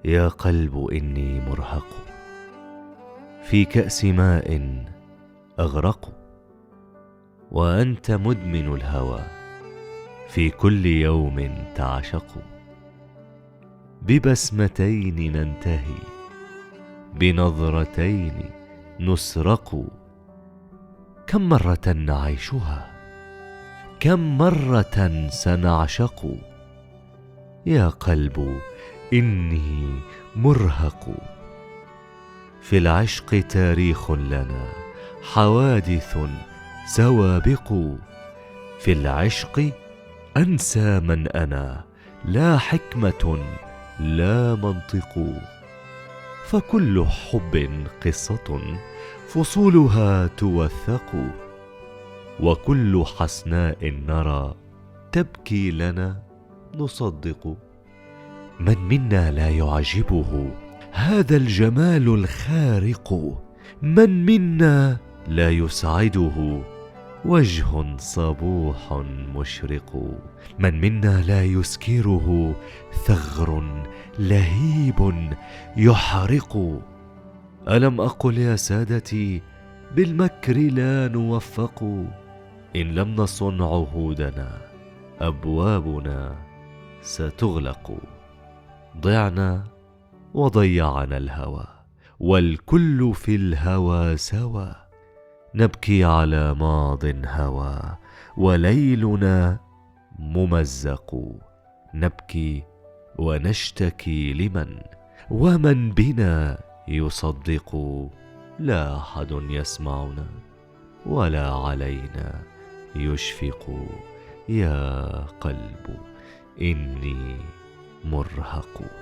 يا قلب إني مرهق، في كأس ماء أغرق، وأنت مدمن الهوى، في كل يوم تعشق. ببسمتين ننتهي، بنظرتين نسرق. كم مرة نعيشها، كم مرة سنعشق. يا قلب إني مرهق. في العشق تاريخ لنا، حوادث سوابق. في العشق أنسى من أنا، لا حكمة لا منطق. فكل حب قصة فصولها توثق، وكل حسناء نرى تبكي لنا نصدق. من منا لا يعجبه هذا الجمال الخارق؟ من منا لا يسعده وجه صبوح مشرق؟ من منا لا يسكره ثغر لهيب يحرق؟ ألم أقل يا سادتي بالمكر لا نوفق؟ إن لم نصن عهودنا أبوابنا ستغلق. ضعنا وضيعنا الهوى، والكل في الهوى سوى. نبكي على ماض هوى وليلنا ممزق. نبكي ونشتكي لمن، ومن بنا يصدق. لا أحد يسمعنا ولا علينا يشفق. يا قلب إني مرهق.